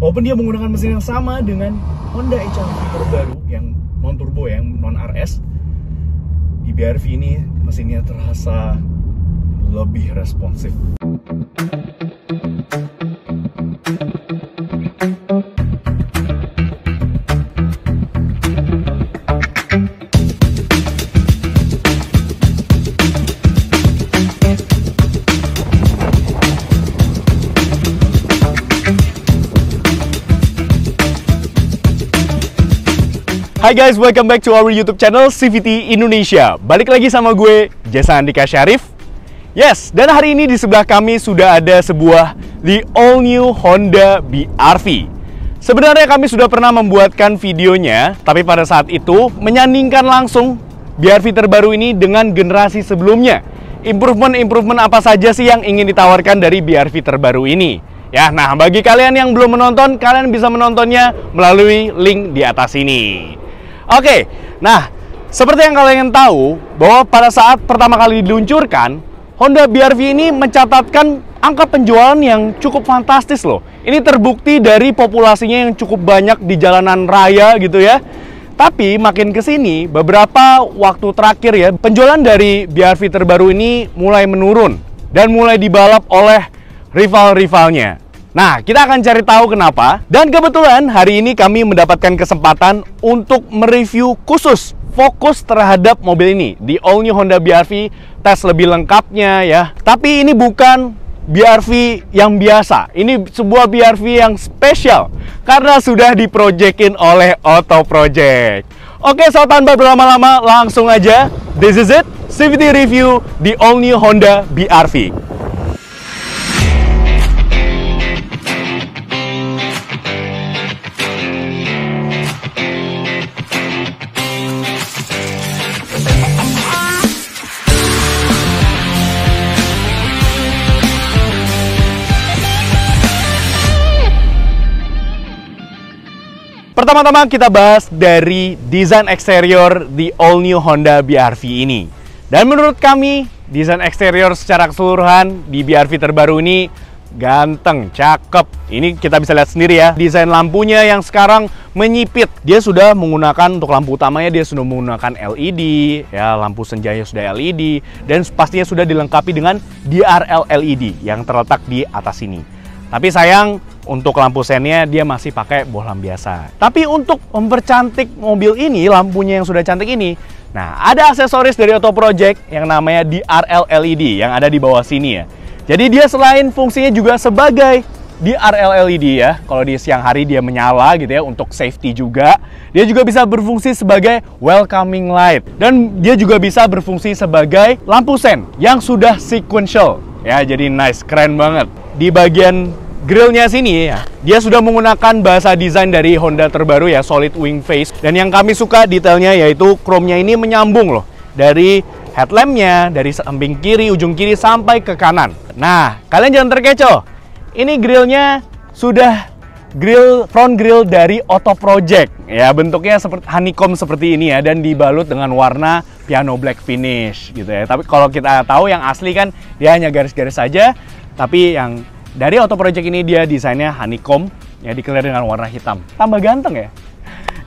Walaupun dia menggunakan mesin yang sama dengan Honda HR-V terbaru yang non turbo, yang non RS, di BR-V ini mesinnya terasa lebih responsif. Hai guys, welcome back to our YouTube channel CVT Indonesia. Balik lagi sama gue, Jasa Andika Syarif. Yes, dan hari ini di sebelah kami sudah ada sebuah the all new Honda BR-V. Sebenarnya kami sudah pernah membuatkan videonya, tapi pada saat itu menyandingkan langsung BR-V terbaru ini dengan generasi sebelumnya. Improvement apa saja sih yang ingin ditawarkan dari BR-V terbaru ini? Ya, nah bagi kalian yang belum menonton, kalian bisa menontonnya melalui link di atas ini. Oke, nah seperti yang kalian tahu bahwa pada saat pertama kali diluncurkan, Honda BR-V ini mencatatkan angka penjualan yang cukup fantastis loh. Ini terbukti dari populasinya yang cukup banyak di jalanan raya gitu ya. Tapi makin kesini, beberapa waktu terakhir ya, penjualan dari BR-V terbaru ini mulai menurun dan mulai dibalap oleh rival-rivalnya. Nah, kita akan cari tahu kenapa. Dan kebetulan hari ini kami mendapatkan kesempatan untuk mereview khusus fokus terhadap mobil ini, di all new Honda BR-V, tes lebih lengkapnya ya. Tapi ini bukan BR-V yang biasa. Ini sebuah BR-V yang spesial karena sudah diprojectin oleh Auto Project. Oke, so tanpa berlama-lama langsung aja. This is it, CVT review di all new Honda BR-V. Pertama-tama kita bahas dari desain eksterior di all new Honda BR-V ini. Dan menurut kami, desain eksterior secara keseluruhan di BR-V terbaru ini ganteng, cakep. Ini kita bisa lihat sendiri ya. Desain lampunya yang sekarang menyipit. Dia sudah menggunakan, untuk lampu utamanya dia sudah menggunakan LED, ya, lampu senjanya sudah LED, dan pastinya sudah dilengkapi dengan DRL LED yang terletak di atas sini. Tapi sayang, untuk lampu sennya dia masih pakai bohlam biasa. Tapi untuk mempercantik mobil ini, lampunya yang sudah cantik ini, nah ada aksesoris dari Auto Project yang namanya DRL LED yang ada di bawah sini ya. Jadi dia selain fungsinya juga sebagai DRL LED ya, kalau di siang hari dia menyala gitu ya untuk safety juga. Dia juga bisa berfungsi sebagai welcoming light, dan dia juga bisa berfungsi sebagai lampu sen yang sudah sequential ya. Jadi nice, keren banget. Di bagian grillnya sini ya, dia sudah menggunakan bahasa desain dari Honda terbaru ya, solid wing face. Dan yang kami suka detailnya yaitu chrome-nya ini menyambung loh, dari headlampnya, dari samping kiri, ujung kiri sampai ke kanan. Nah, kalian jangan terkecoh, ini grillnya sudah front grill dari Auto Project ya, bentuknya seperti honeycomb seperti ini ya, dan dibalut dengan warna piano black finish gitu ya. Tapi kalau kita tahu yang asli kan dia hanya garis-garis saja, tapi yang dari Auto Project ini dia desainnya honeycomb ya, dikelir dengan warna hitam. Tambah ganteng ya.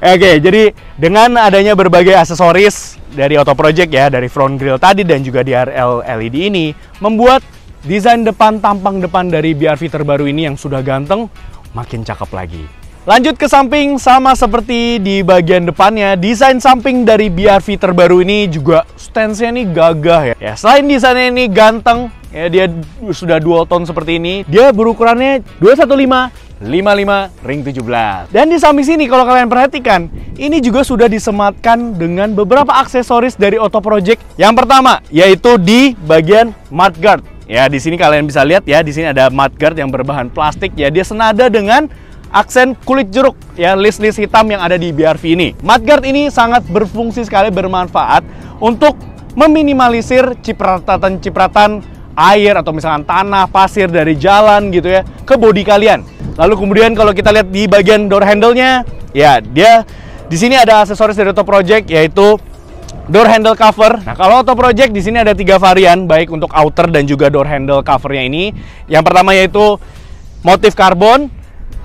Oke, jadi dengan adanya berbagai aksesoris dari Auto Project ya, dari front grille tadi dan juga DRL LED ini, membuat desain depan, tampang depan dari BR-V terbaru ini yang sudah ganteng makin cakep lagi. Lanjut ke samping, sama seperti di bagian depannya, desain samping dari BR-V terbaru ini juga stance-nya nih gagah ya. Ya, selain desainnya ini ganteng, ya dia sudah dual tone seperti ini. Dia berukurannya 215/55 ring 17. Dan di samping sini kalau kalian perhatikan, ini juga sudah disematkan dengan beberapa aksesoris dari Auto Project. Yang pertama yaitu di bagian mudguard. Ya, di sini kalian bisa lihat ya, di sini ada mudguard yang berbahan plastik ya. Dia senada dengan aksen kulit jeruk ya, list-list hitam yang ada di BR-V ini. Mudguard ini sangat berfungsi sekali, bermanfaat untuk meminimalisir cipratan-cipratan air atau misalkan tanah, pasir dari jalan gitu ya ke bodi kalian. Lalu kemudian kalau kita lihat di bagian door handle-nya, ya dia di sini ada aksesoris dari Auto Project yaitu door handle cover. Nah, kalau Auto Project di sini ada 3 varian, baik untuk outer dan juga door handle covernya ini. Yang pertama yaitu motif karbon,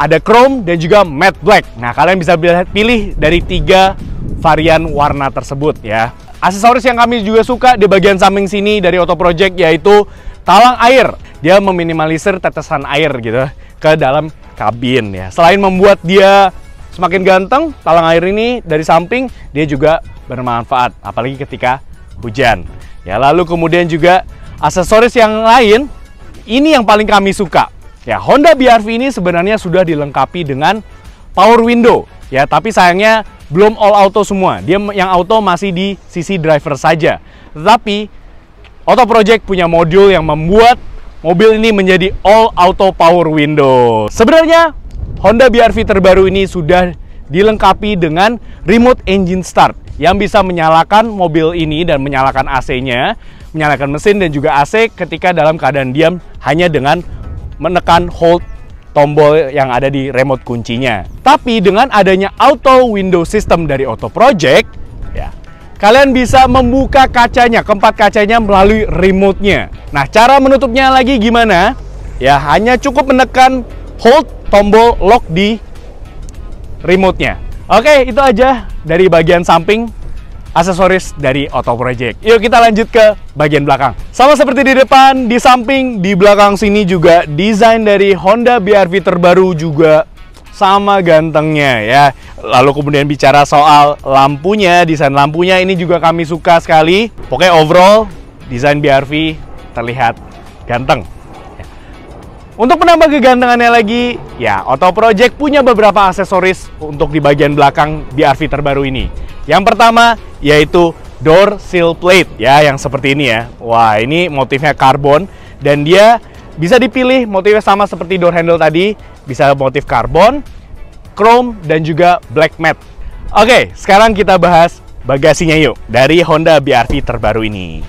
ada chrome dan juga matte black. Nah, kalian bisa pilih dari 3 varian warna tersebut ya. Aksesoris yang kami juga suka di bagian samping sini dari Auto Project yaitu talang air. Dia meminimalisir tetesan air gitu ke dalam kabin ya. Selain membuat dia semakin ganteng, talang air ini dari samping dia juga bermanfaat apalagi ketika hujan. Ya, lalu kemudian juga aksesoris yang lain ini yang paling kami suka. Ya, Honda BR-V ini sebenarnya sudah dilengkapi dengan power window ya, tapi sayangnya belum all auto semua. Dia yang auto masih di sisi driver saja. Tetapi Auto Project punya modul yang membuat mobil ini menjadi all auto power window. Sebenarnya Honda BR-V terbaru ini sudah dilengkapi dengan remote engine start yang bisa menyalakan mobil ini dan menyalakan AC-nya, menyalakan mesin dan juga AC ketika dalam keadaan diam hanya dengan menekan hold tombol yang ada di remote kuncinya. Tapi dengan adanya auto window system dari Auto Project, ya, kalian bisa membuka kacanya, keempat kacanya melalui remote-nya. Nah, cara menutupnya lagi gimana? Ya, hanya cukup menekan hold tombol lock di remote-nya. Oke, itu aja dari bagian samping aksesoris dari Auto Project. Yuk kita lanjut ke bagian belakang. Sama seperti di depan, di samping, di belakang sini juga desain dari Honda BR-V terbaru juga sama gantengnya ya. Lalu kemudian bicara soal lampunya, desain lampunya ini juga kami suka sekali. Pokoknya overall desain BR-V terlihat ganteng. Untuk menambah kegantengannya lagi, ya Auto Project punya beberapa aksesoris untuk di bagian belakang BR-V terbaru ini. Yang pertama yaitu door sill plate ya, yang seperti ini ya. Wah, ini motifnya karbon dan dia bisa dipilih motifnya sama seperti door handle tadi, bisa motif karbon, chrome dan juga black matte. Oke, sekarang kita bahas bagasinya yuk dari Honda BR-V terbaru ini.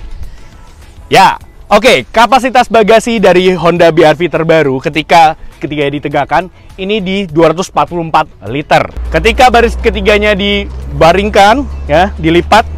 Ya, oke, kapasitas bagasi dari Honda BR-V terbaru ketika ditegakkan ini di 244 liter. Ketika baris ketiganya dibaringkan ya, dilipat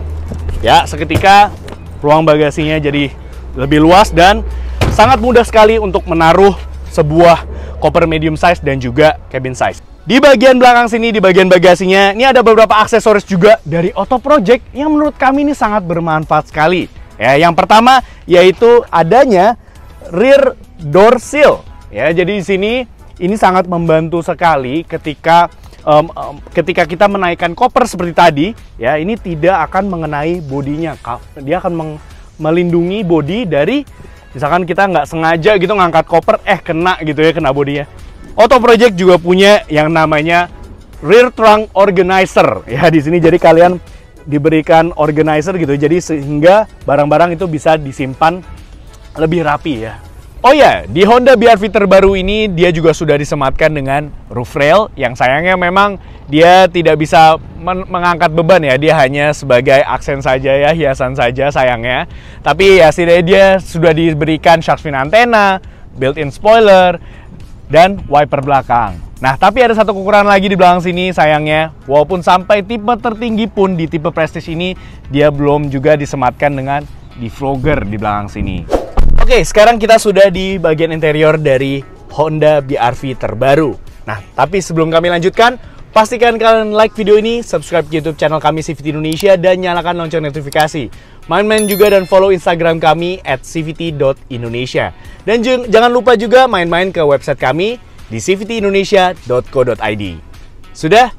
ya, seketika ruang bagasinya jadi lebih luas dan sangat mudah sekali untuk menaruh sebuah koper medium size dan juga cabin size. Di bagian belakang sini, di bagian bagasinya, ini ada beberapa aksesoris juga dari Auto Project yang menurut kami ini sangat bermanfaat sekali. Ya, yang pertama yaitu adanya rear door sill. Ya, jadi di sini ini sangat membantu sekali ketika kita menaikkan koper seperti tadi. Ya, ini tidak akan mengenai bodinya. Dia akan melindungi bodi dari misalkan kita nggak sengaja gitu ngangkat koper, kena gitu ya, kena bodinya. Auto Project juga punya yang namanya rear trunk organizer. Ya, di sini jadi kalian diberikan organizer gitu, jadi sehingga barang-barang itu bisa disimpan lebih rapi ya. Oh ya, di Honda BR-V terbaru ini dia juga sudah disematkan dengan roof rail yang sayangnya memang dia tidak bisa mengangkat beban ya, dia hanya sebagai aksen saja ya, hiasan saja sayangnya. Tapi ya setidaknya dia sudah diberikan shark fin antena, built-in spoiler, dan wiper belakang. Nah, tapi ada satu kekurangan lagi di belakang sini sayangnya. Walaupun sampai tipe tertinggi pun di tipe Prestige ini dia belum juga disematkan dengan defogger di belakang sini. Oke, sekarang kita sudah di bagian interior dari Honda BR-V terbaru. Nah, tapi sebelum kami lanjutkan, pastikan kalian like video ini, subscribe ke YouTube channel kami CVT Indonesia dan nyalakan lonceng notifikasi. Main-main juga dan follow Instagram kami @cvt.indonesia. Dan jangan lupa juga main-main ke website kami di cvtindonesia.co.id. Sudah?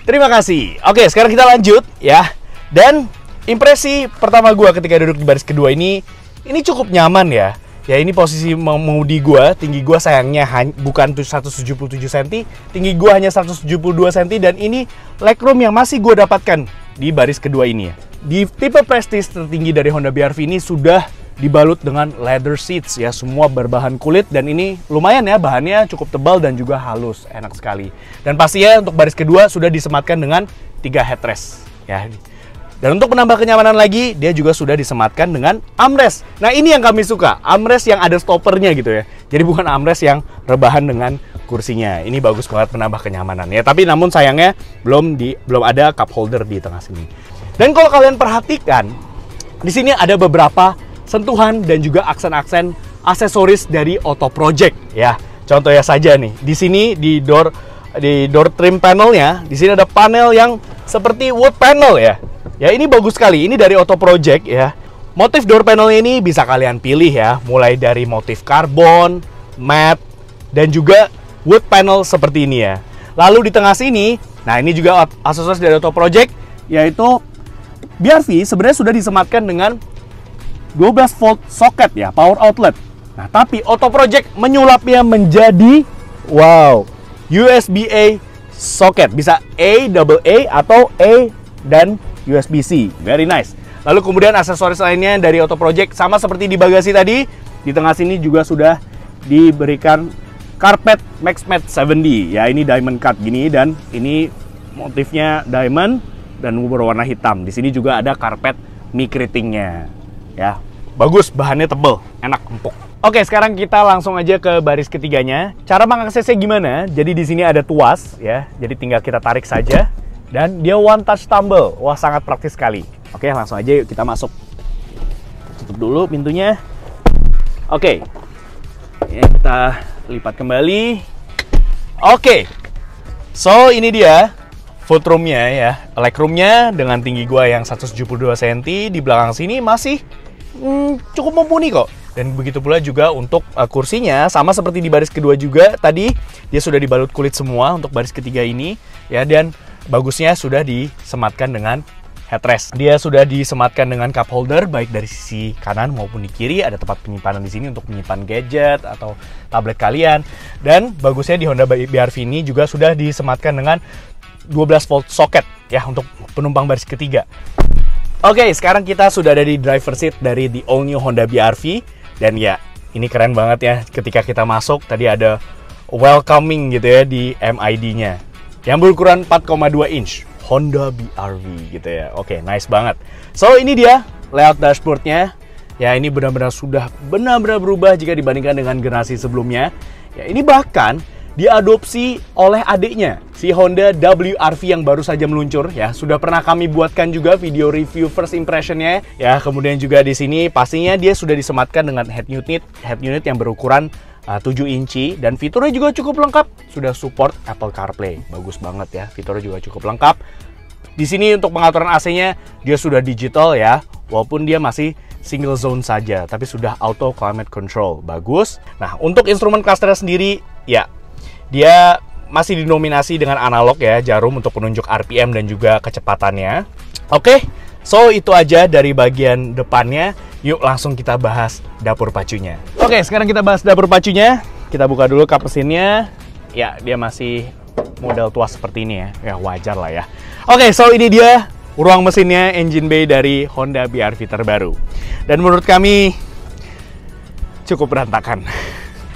Terima kasih. Oke, sekarang kita lanjut ya. Dan impresi pertama gue ketika duduk di baris kedua ini cukup nyaman ya. Ya, ini posisi mengemudi gue, tinggi gue sayangnya bukan 177 cm, tinggi gue hanya 172 cm dan ini legroom yang masih gue dapatkan di baris kedua ini ya. Di tipe Prestige tertinggi dari Honda BR-V ini sudah dibalut dengan leather seats ya, semua berbahan kulit dan ini lumayan ya, bahannya cukup tebal dan juga halus, enak sekali. Dan pastinya untuk baris kedua sudah disematkan dengan 3 headrest ya. Dan untuk menambah kenyamanan lagi, dia juga sudah disematkan dengan armrest. Nah, ini yang kami suka, armrest yang ada stoppernya gitu ya. Jadi bukan armrest yang rebahan dengan kursinya. Ini bagus banget menambah kenyamanan ya. Tapi namun sayangnya belum ada cup holder di tengah sini. Dan kalau kalian perhatikan, di sini ada beberapa sentuhan dan juga aksen-aksen aksesoris dari Auto Project ya. Contohnya saja nih, di sini di door trim panelnya, di sini ada panel yang seperti wood panel ya. Ya ini bagus sekali, ini dari Auto Project ya. Motif door panel ini bisa kalian pilih ya, mulai dari motif karbon, matte, dan juga wood panel seperti ini ya. Lalu di tengah sini, nah ini juga aksesoris dari Auto Project, yaitu BRV sebenarnya sudah disematkan dengan 12 volt socket ya, power outlet. Nah tapi Auto Project menyulapnya menjadi, wow, USB-A socket. Bisa AA atau A dan USB-C, very nice. Lalu kemudian aksesoris lainnya dari Auto Project sama seperti di bagasi tadi. Di tengah sini juga sudah diberikan karpet MaxMat 7D. Ya ini diamond cut gini dan ini motifnya diamond dan berwarna hitam. Di sini juga ada karpet mikritingnya. Ya, bagus, bahannya tebel, enak, empuk. Oke, sekarang kita langsung aja ke baris ketiganya. Cara mengaksesnya gimana? Jadi di sini ada tuas ya. Jadi tinggal kita tarik saja. Dan dia one touch tumble. Wah, sangat praktis sekali. Oke, langsung aja yuk kita masuk. Tutup dulu pintunya. Oke. Ya, kita lipat kembali. Oke. So, ini dia foot roomnya ya. Leg roomnya dengan tinggi gua yang 172 cm. Di belakang sini masih cukup mumpuni kok. Dan begitu pula juga untuk kursinya. Sama seperti di baris kedua juga. Tadi dia sudah dibalut kulit semua untuk baris ketiga ini. Ya, dan bagusnya sudah disematkan dengan headrest. Dia sudah disematkan dengan cup holder baik dari sisi kanan maupun di kiri. Ada tempat penyimpanan di sini untuk menyimpan gadget atau tablet kalian. Dan bagusnya di Honda BRV ini juga sudah disematkan dengan 12 volt socket ya untuk penumpang baris ketiga. Oke, sekarang kita sudah ada di driver seat dari the all new Honda BRV. Dan ya, ini keren banget ya ketika kita masuk. Tadi ada welcoming gitu ya di MID-nya. Yang berukuran 4,2 inch Honda BRV gitu ya. Oke, nice banget. So ini dia layout dashboardnya. Ya ini benar-benar sudah benar-benar berubah jika dibandingkan dengan generasi sebelumnya. Ya ini bahkan diadopsi oleh adiknya, si Honda WRV yang baru saja meluncur ya. Sudah pernah kami buatkan juga video review first impressionnya ya. Kemudian juga di sini pastinya dia sudah disematkan dengan head unit yang berukuran 7 inci dan fiturnya juga cukup lengkap. Sudah support Apple CarPlay. Bagus banget ya. Fiturnya juga cukup lengkap. Di sini untuk pengaturan AC-nya dia sudah digital ya. Walaupun dia masih single zone saja, tapi sudah auto climate control. Bagus. Nah, untuk instrumen cluster sendiri ya dia masih dinominasi dengan analog ya, jarum untuk penunjuk RPM dan juga kecepatannya. Oke. So, itu aja dari bagian depannya. Yuk langsung kita bahas dapur pacunya. Oke, sekarang kita bahas dapur pacunya. Kita buka dulu kap mesinnya. Ya, dia masih model tua seperti ini ya. Ya, wajar lah ya. Oke, so ini dia ruang mesinnya, engine bay dari Honda BRV terbaru. Dan menurut kami cukup berantakan.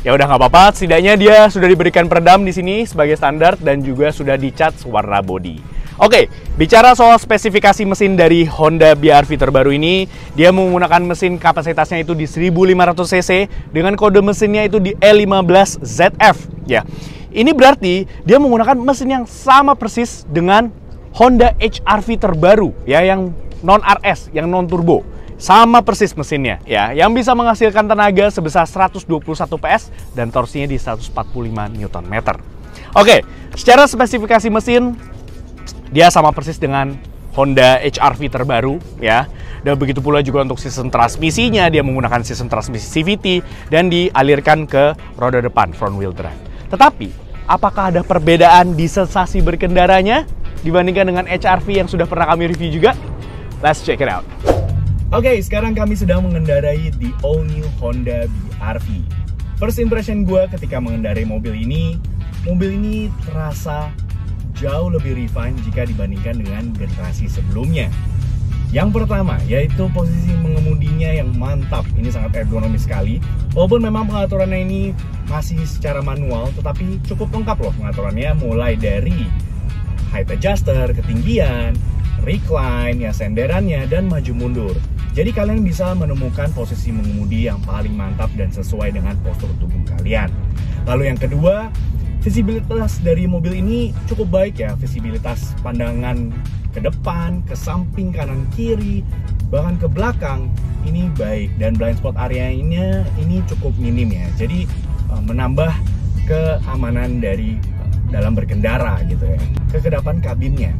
Ya udah nggak apa-apa, setidaknya dia sudah diberikan peredam di sini sebagai standar dan juga sudah dicat warna bodi. Oke, bicara soal spesifikasi mesin dari Honda BRV terbaru ini, dia menggunakan mesin kapasitasnya itu di 1500 cc dengan kode mesinnya itu di E15ZF. Ya, ini berarti dia menggunakan mesin yang sama persis dengan Honda HR-V terbaru ya, yang non RS, yang non turbo. Sama persis mesinnya ya, yang bisa menghasilkan tenaga sebesar 121 PS dan torsinya di 145 Nm. Oke, secara spesifikasi mesin dia sama persis dengan Honda HR-V terbaru ya. Dan begitu pula juga untuk sistem transmisinya, dia menggunakan sistem transmisi CVT dan dialirkan ke roda depan front wheel drive. Tetapi, apakah ada perbedaan di sensasi berkendaranya dibandingkan dengan HR-V yang sudah pernah kami review juga? Let's check it out. Oke, sekarang kami sedang mengendarai the all new Honda BRV. First impression gue ketika mengendarai mobil ini terasa jauh lebih refine jika dibandingkan dengan generasi sebelumnya. Yang pertama, yaitu posisi mengemudinya yang mantap. Ini sangat ergonomis sekali. Walaupun memang pengaturannya ini masih secara manual, tetapi cukup lengkap loh pengaturannya. Mulai dari height adjuster, ketinggian, recline, ya senderannya, dan maju mundur. Jadi kalian bisa menemukan posisi mengemudi yang paling mantap dan sesuai dengan postur tubuh kalian. Lalu yang kedua, visibilitas dari mobil ini cukup baik ya. Visibilitas pandangan ke depan, ke samping, kanan, kiri, bahkan ke belakang ini baik. Dan blind spot area-nya ini cukup minim ya. Jadi menambah keamanan dari dalam berkendara gitu ya, kekedapan kabinnya.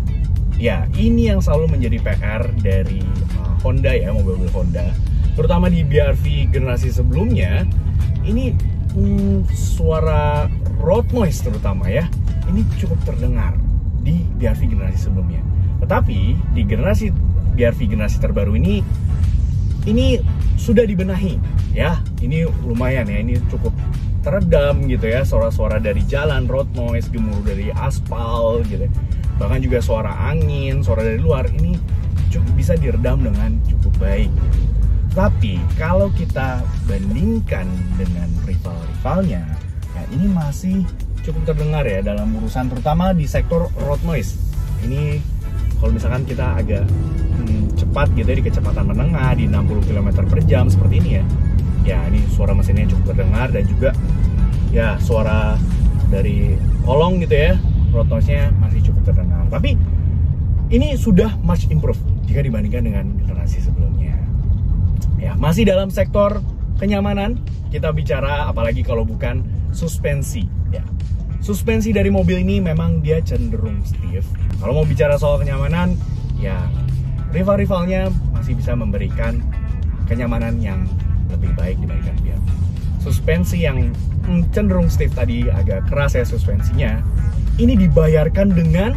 Ya, ini yang selalu menjadi PR dari Honda ya, mobil-mobil Honda. Terutama di BR-V generasi sebelumnya, ini suara road noise terutama ya, ini cukup terdengar di BR-V generasi sebelumnya. Tetapi di generasi BR-V generasi terbaru ini sudah dibenahi ya. Ini lumayan ya, ini cukup teredam gitu ya, suara-suara dari jalan, road noise, gemuruh dari aspal gitu. Bahkan juga suara angin, suara dari luar ini bisa diredam dengan cukup baik. Tapi kalau kita bandingkan dengan rival-rivalnya, ya ini masih cukup terdengar ya dalam urusan terutama di sektor road noise. Ini kalau misalkan kita agak cepat gitu ya, di kecepatan menengah di 60 km per jam seperti ini ya. Ya ini suara mesinnya cukup terdengar, dan juga ya suara dari kolong gitu ya, road noise-nya masih cukup terdengar. Tapi ini sudah much improve jika dibandingkan dengan generasi sebelumnya. Ya, masih dalam sektor kenyamanan, kita bicara apalagi kalau bukan suspensi ya. Suspensi dari mobil ini memang dia cenderung stiff. Kalau mau bicara soal kenyamanan, ya rival-rivalnya masih bisa memberikan kenyamanan yang lebih baik dibandingkan dia. Suspensi yang cenderung stiff tadi, agak keras ya suspensinya, ini dibayarkan dengan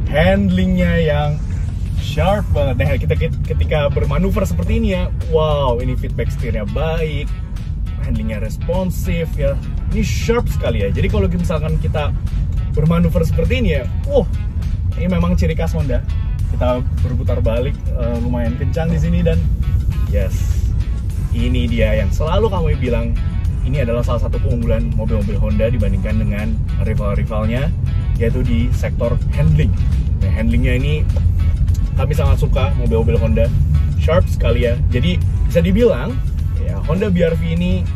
handlingnya yang sharp banget. Nah, kita ketika bermanuver seperti ini ya, wow, ini feedback setirnya baik, handlingnya responsif ya, ini sharp sekali ya. Jadi kalau misalkan kita bermanuver seperti ini ya, ini memang ciri khas Honda. Kita berputar balik lumayan kencang di sini, dan yes, ini dia yang selalu kami bilang, ini adalah salah satu keunggulan mobil-mobil Honda dibandingkan dengan rival-rivalnya, yaitu di sektor handling. Nah, handlingnya ini kami sangat suka mobil-mobil Honda, sharp sekali ya. Jadi bisa dibilang ya, Honda BR-V ini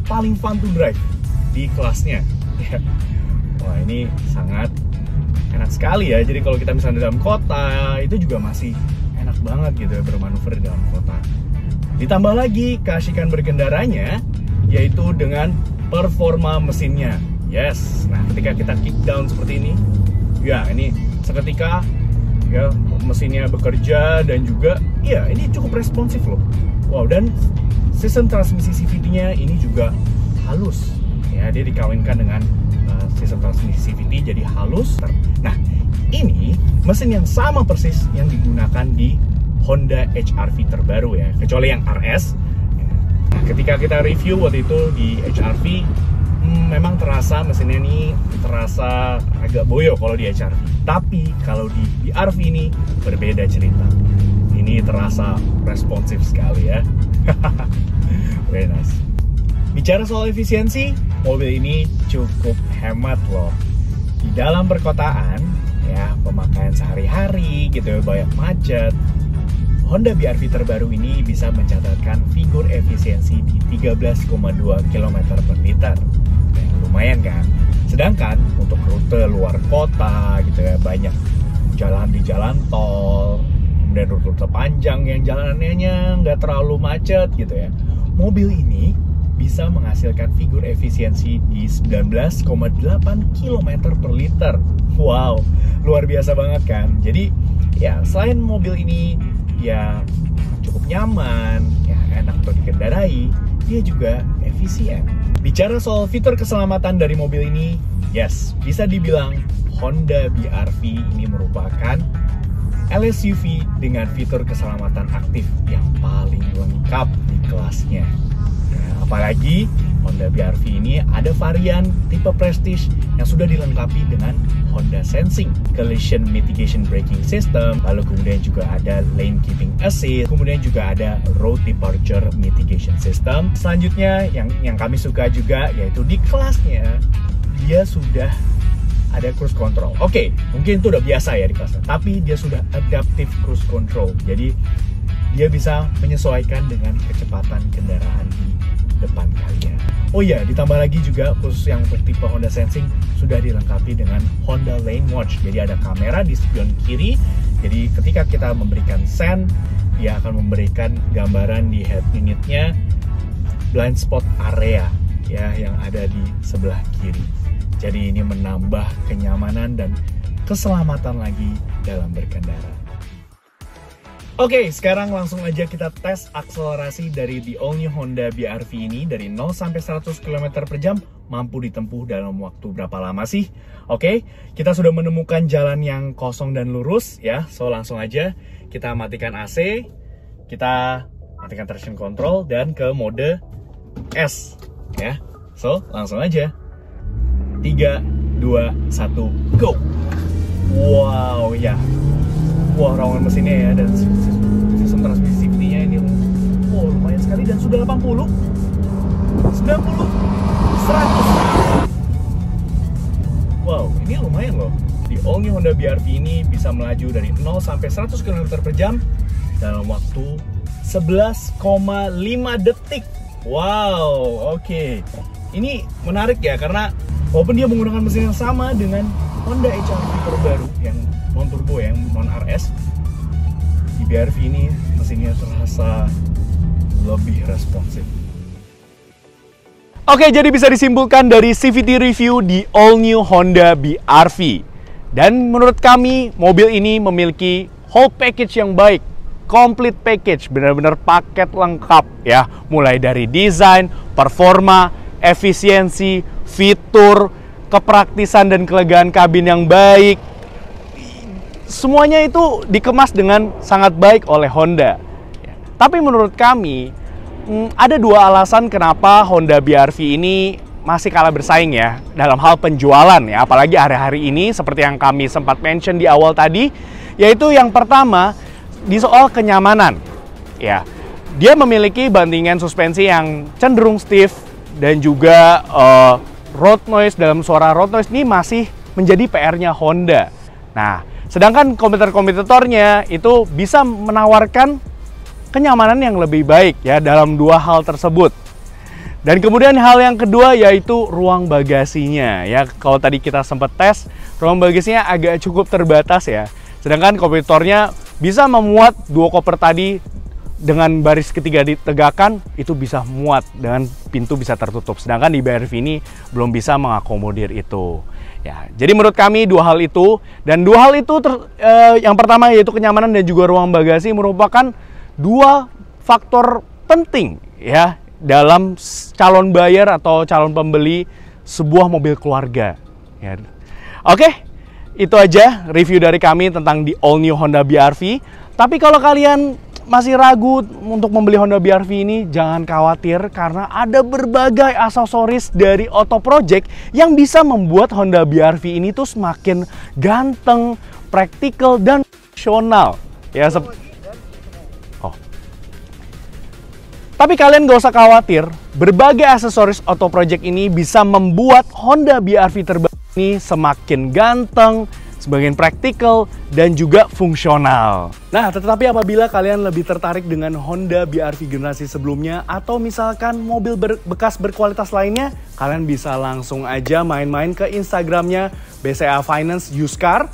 paling fun to drive di kelasnya. Wah, ini sangat enak sekali ya. Jadi kalau kita misalnya dalam kota, itu juga masih enak banget gitu ya bermanuver di dalam kota. Ditambah lagi keasikan berkendaranya, yaitu dengan performa mesinnya. Yes, nah ketika kita kick down seperti ini, ya ini seketika ya mesinnya bekerja, dan juga ya ini cukup responsif loh. Wow, dan sistem transmisi CVT-nya ini juga halus ya, dia dikawinkan dengan sistem transmisi CVT jadi halus. Nah, ini mesin yang sama persis yang digunakan di Honda HR-V terbaru ya, kecuali yang RS. Nah, ketika kita review waktu itu di HR-V, memang terasa mesinnya ini terasa agak boyo kalau di HR-V. Tapi kalau di BR-V ini berbeda cerita. Ini terasa responsif sekali ya. Very nice. Bicara soal efisiensi, mobil ini cukup hemat loh. Di dalam perkotaan, ya pemakaian sehari-hari gitu ya, banyak macet, Honda BR-V terbaru ini bisa mencatatkan figur efisiensi di 13,2 km per liter. Lumayan kan? Sedangkan untuk rute luar kota gitu ya, banyak jalan di jalan tol, kemudian rute panjang yang jalanannya nggak terlalu macet gitu ya, mobil ini bisa menghasilkan figur efisiensi di 19,8 km per liter. Wow, luar biasa banget kan? Jadi ya selain mobil ini ya cukup nyaman, ya enak untuk dikendarai, dia juga efisien. Bicara soal fitur keselamatan dari mobil ini, yes, bisa dibilang Honda BR-V ini merupakan LSUV dengan fitur keselamatan aktif yang paling lengkap di kelasnya. Nah, apalagi Honda BR-V ini ada varian tipe Prestige yang sudah dilengkapi dengan Honda Sensing, Collision Mitigation Braking System, lalu kemudian juga ada Lane Keeping Assist, kemudian juga ada Road Departure Mitigation System. Selanjutnya yang kami suka juga yaitu di kelasnya dia sudah ada cruise control. Oke, mungkin itu udah biasa ya di kelasnya, tapi dia sudah adaptive cruise control. Jadi dia bisa menyesuaikan dengan kecepatan kendaraan di depan kalian. Oh iya, ditambah lagi juga khusus yang untuk tipe Honda Sensing sudah dilengkapi dengan Honda Lane Watch. Jadi ada kamera di spion kiri. Jadi ketika kita memberikan sen, dia akan memberikan gambaran di head unitnya blind spot area ya yang ada di sebelah kiri. Jadi ini menambah kenyamanan dan keselamatan lagi dalam berkendara. Oke, sekarang langsung aja kita tes akselerasi dari the all new Honda BR-V ini. Dari 0 sampai 100 km per jam mampu ditempuh dalam waktu berapa lama sih? Oke, kita sudah menemukan jalan yang kosong dan lurus ya. So langsung aja kita matikan AC, kita matikan traction control dan ke mode S ya. So langsung aja 3, 2, 1, go. Wow ya. Wah, rawangan mesinnya ya, dan sistem transmisi safety-nya ini lumayan sekali, dan sudah 80, 90, 100. Wow, ini lumayan loh. Di all new Honda BR-V ini bisa melaju dari 0 sampai 100 km per jam dalam waktu 11,5 detik. Wow, oke. Ini menarik ya, karena walaupun dia menggunakan mesin yang sama dengan Honda HR-V terbaru yang non turbo, yang non RS, di BR-V ini mesinnya terasa lebih responsif. Oke, jadi bisa disimpulkan dari CVT review di all new Honda BR-V. Dan menurut kami, mobil ini memiliki whole package yang baik. Complete package, benar-benar paket lengkap ya. Mulai dari desain, performa, efisiensi, fitur, kepraktisan dan kelegaan kabin yang baik. Semuanya itu dikemas dengan sangat baik oleh Honda. Tapi menurut kami, ada dua alasan kenapa Honda BR-V ini masih kalah bersaing ya dalam hal penjualan ya, apalagi hari-hari ini seperti yang kami sempat mention di awal tadi, yaitu yang pertama di soal kenyamanan. Ya, dia memiliki bantingan suspensi yang cenderung stiff dan juga road noise, dalam suara road noise ini masih menjadi PR-nya Honda. Nah, sedangkan kompetitornya itu bisa menawarkan kenyamanan yang lebih baik ya dalam dua hal tersebut. Dan kemudian hal yang kedua yaitu ruang bagasinya ya. Kalau tadi kita sempat tes, ruang bagasinya agak cukup terbatas ya. Sedangkan kompetitornya bisa memuat dua koper tadi dengan baris ketiga ditegakkan, itu bisa muat dengan pintu bisa tertutup. Sedangkan di BR-V ini belum bisa mengakomodir itu. Ya, jadi menurut kami dua hal itu, dan dua hal itu yang pertama yaitu kenyamanan dan juga ruang bagasi merupakan dua faktor penting ya dalam calon buyer atau calon pembeli sebuah mobil keluarga. Ya. Oke, itu aja review dari kami tentang di all new Honda BR-V. Tapi kalau kalian masih ragu untuk membeli Honda BR-V ini, jangan khawatir karena ada berbagai aksesoris dari Auto Project yang bisa membuat Honda BR-V ini tuh semakin ganteng, praktikal dan fungsional. Ya, tapi kalian gak usah khawatir, berbagai aksesoris Auto Project ini bisa membuat Honda BR-V terbaru ini semakin ganteng, semakin praktikal, dan juga fungsional. Nah, tetapi apabila kalian lebih tertarik dengan Honda BR-V generasi sebelumnya, atau misalkan mobil bekas berkualitas lainnya, kalian bisa langsung aja main-main ke Instagramnya BCA Finance Used Car,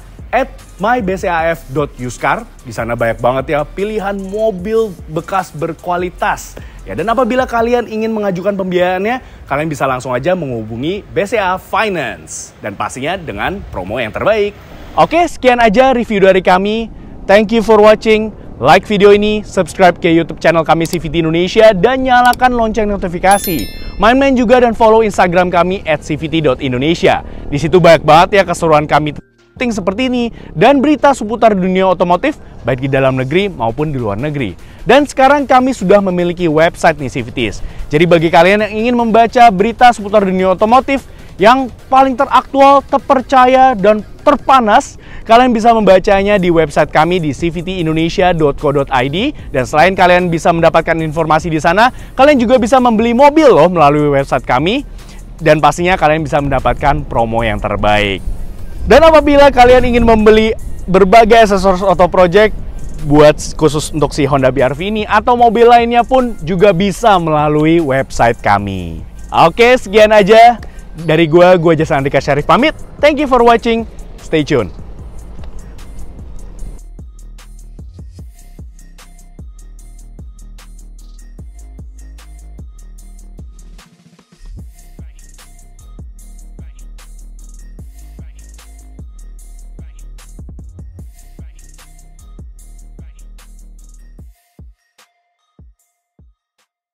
@mybcaf.uscar. Di sana banyak banget ya pilihan mobil bekas berkualitas. Ya, dan apabila kalian ingin mengajukan pembiayaannya, kalian bisa langsung aja menghubungi BCA Finance. Dan pastinya dengan promo yang terbaik. Oke, sekian aja review dari kami. Thank you for watching. Like video ini, subscribe ke YouTube channel kami CVT Indonesia, dan nyalakan lonceng notifikasi. Main-main juga dan follow Instagram kami @cvt.indonesia. Di situ banyak banget ya keseruan kami seperti ini dan berita seputar dunia otomotif baik di dalam negeri maupun di luar negeri. Dan sekarang kami sudah memiliki website nih CVTs. Jadi bagi kalian yang ingin membaca berita seputar dunia otomotif yang paling teraktual, terpercaya dan terpanas, kalian bisa membacanya di website kami di cvtindonesia.co.id. Dan selain kalian bisa mendapatkan informasi di sana, kalian juga bisa membeli mobil loh melalui website kami, dan pastinya kalian bisa mendapatkan promo yang terbaik. Dan apabila kalian ingin membeli berbagai aksesoris Auto Project buat khusus untuk si Honda BR-V ini atau mobil lainnya pun juga bisa melalui website kami. Oke, sekian aja dari gua Jason Andika Syarif pamit. Thank you for watching. Stay tuned.